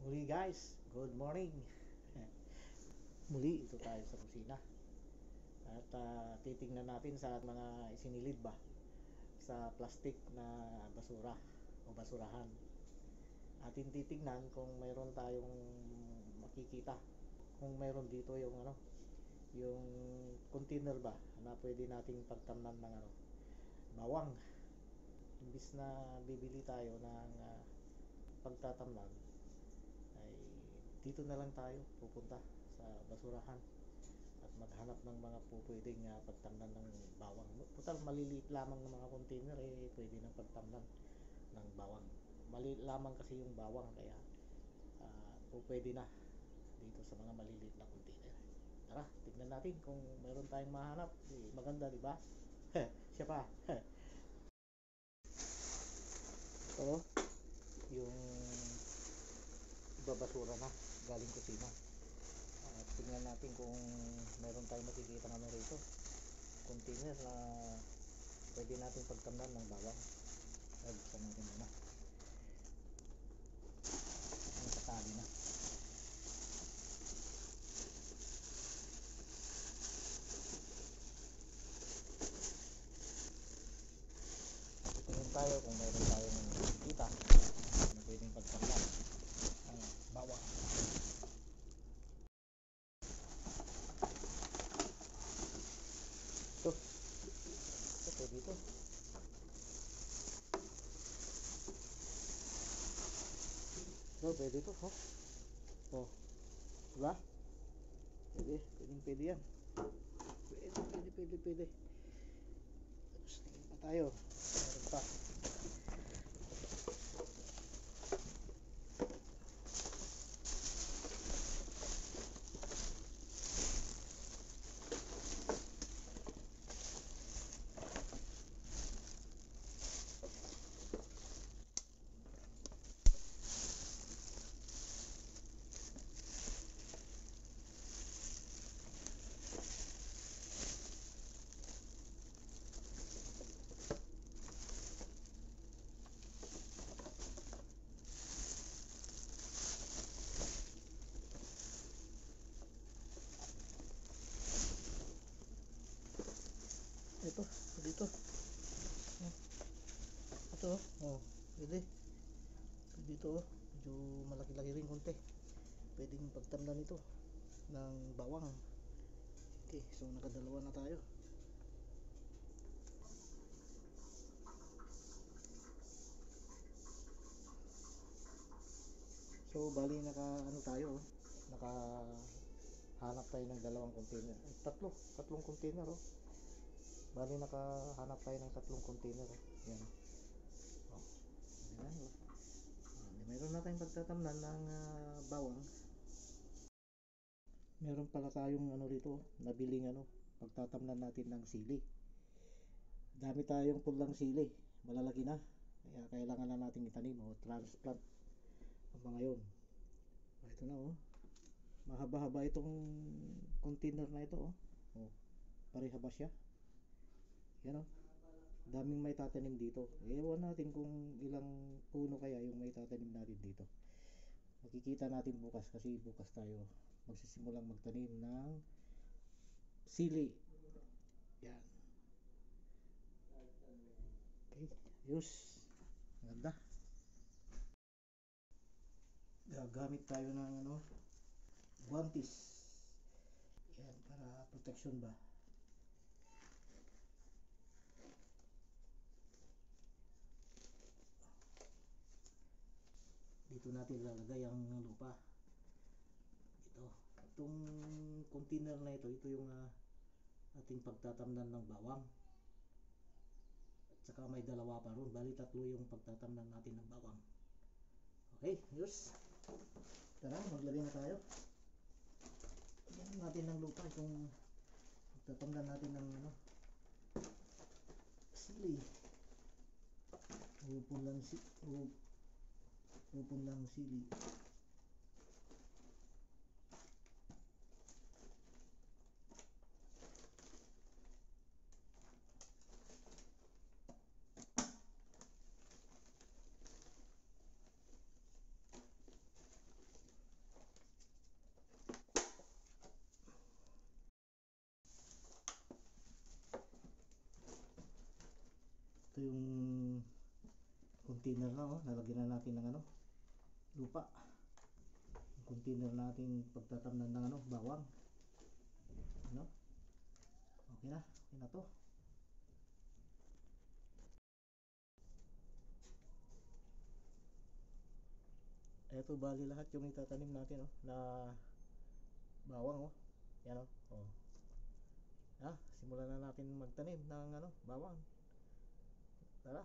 Muli guys, good morning. Muli ito tayo sa kusina. At titingnan natin sa mga isinilid ba sa plastic na basura o basurahan. Atin titingnan kung mayroon tayong makikita. Kung mayroon dito yung yung container ba na pwede nating pagtamnan ng bawang. Imbis na bibili tayo ng pagtatamnan, ay dito na lang tayo pupunta sa basurahan at maghanap ng mga pupwedeng pagtamnan ng bawang. Total maliliit lamang ng mga container, pwede nang pagtamnan ng bawang. Maliit lamang kasi yung bawang, kaya pwede na dito sa mga maliliit na container. Tara, tignan natin kung meron tayong mahanap. Maganda, di ba? Siya pa. Ito yung ibabasura na galing kusina. Tingnan natin kung meron tayong makikita naman rito container na pwede natin pagtamnan ng bawang. Buksan natin muna. Ang kasali na. Tingnan tayo kung meron tayong makikita na pwedeng pagtamnan ng bawang. Ito pwede ito. Pwede ito, oh. Diba? Pwede yan. Pwede. Tapos tingin pa tayo. Meron pa. Ito, dito. Ito, pwede. Pwede ito, medyo malaki-laki rin konti. Pwedeng pagtamnan ito ng bawang. Okay, so nakadalawa na tayo. So bali nakahanap tayo ng dalawang container. Tatlong container, Bali nakahanap tayo ng tatlong container, Yan. Mayroon na tayong pagtatamnan ng bawang. Meron pala tayong rito, nabiling pagtatamnan natin ng sili. Dami tayong pulang sili, malalaki na. Kaya kailangan na natin itanim o transplant ang mga yun. Ito na, mahaba-haba itong container na ito, parehaba siya. Yan, daming may tatanim dito. Ewan natin kung ilang puno kaya yung may tatanim natin dito. Makikita natin bukas, kasi bukas tayo magsisimulang magtanim ng sili. Yan. Okay, ayos. Maganda. Gagamit tayo ng guantes. Yan, para protection ba. Dito natin lalagay ang lupa. Itong container na ito yung ating pagtatamnan ng bawang. At saka may dalawa pa ron, bali tatlo yung pagtatamnan natin ng bawang. Okay, ayos. Tara, maglagay na tayo. Lagyan natin ng lupa itong pagtatamnan natin ng sili. Upon lang sili. Ito yung container na, oh. Nalagyan na natin ng ano, lupa. Yung container natin pagtatamnan ng ano, bawang. Ano? Okay na to. Ito bali lahat yung itatanim natin, oh, na bawang, oh. Yan, oh. Oh. Simulan na natin magtanim ng ano, bawang. Tara.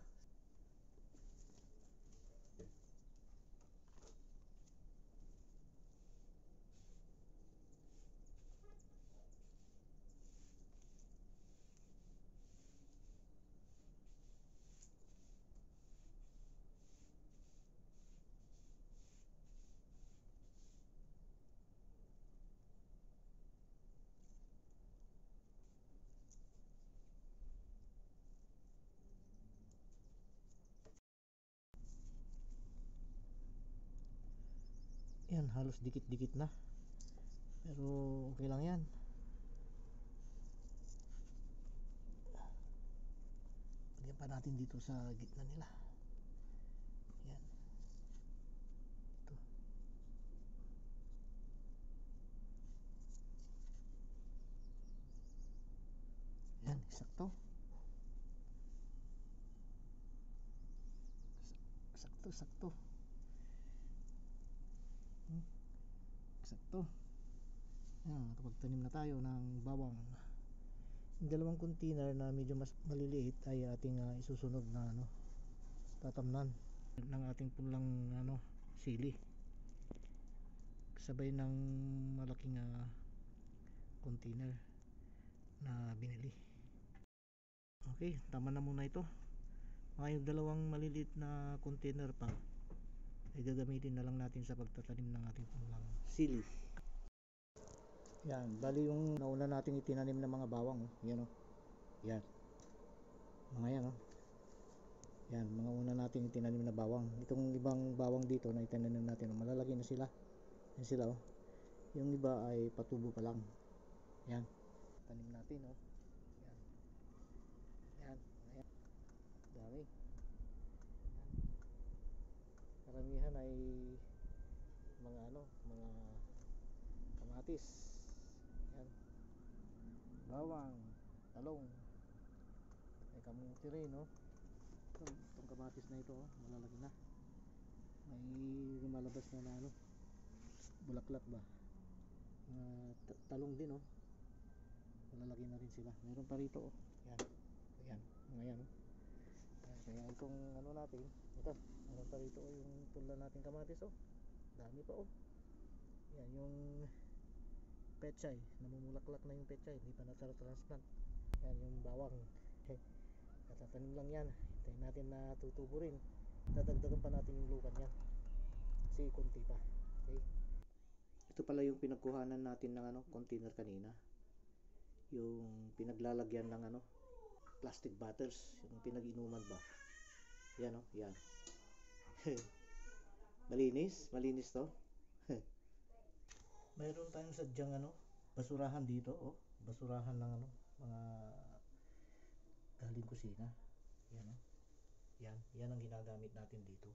Yan, halos dikit-dikit na. Pero okay lang yan. Lagyan pa natin dito sa gitna nila. Yan. Ito. Yan, sakto. Sakto. Sakto. Yan, nakapagtanim na tayo ng bawang. Yung dalawang container na medyo mas maliliit ay ating isusunod na ano, tatamnan ng ating pulang ano, sili. Sabay ng malaking container na binili. Okay, tama na muna ito. Yung dalawang maliliit na container pa ay gagamitin na lang natin sa pagtatanim ng ating pulang sili. Yan, bali yung nauna nating itinanim na mga bawang, oh. Yan, oh. Yan. Mga yan, oh. Yan, mga una nating itinanim na bawang. Itong ibang bawang dito na itinanim natin, oh, malalaki na sila. Yan sila, oh. Yung iba ay patubo pa lang. Yan. Tanim natin, oh. Yan. Yan. Ayan. Dami. Yan. Karamihan ay mga ano, mga kamatis. Yan. Bawang, talong. May kamuti rin, no? Itong kamatis na ito, oh, malalaki na. May lumalabas na ano, bulaklak ba? Talong din, oh. Malalaki na rin sila. Meron pa rito, oh. Yan. Ayan. Mga yan, oh. Kaya itong ano natin, ito, meron pa rito, oh, yung pula natin kamatis, oh. Dami pa, oh. Yan, yung pechay. Namumulaklak na yung pechay. Hindi pa na-transplant. Yan, yung bawang. Natatanim lang yan. Hintayin natin na tutubo rin. Dadagdagan pa natin yung lukan yan. Kasi konti pa. Okay. Ito pala yung pinagkuhanan natin ng ano, container kanina. Yung pinaglalagyan ng ano, plastic bottles. Yung pinag-inuman ba. Yan, oh. Yan. Malinis to. Mayroon tayong sadyang ano, basurahan dito, oh. Basurahan ng ano, mga galing kusina. Yan, oh. Yan ang ginagamit natin dito.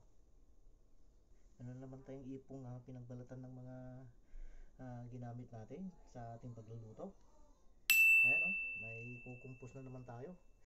Ano naman tayong ipong pinagbalatan ng mga ginamit natin sa ating pagluluto. Ayan, oh. May kukumpos na naman tayo.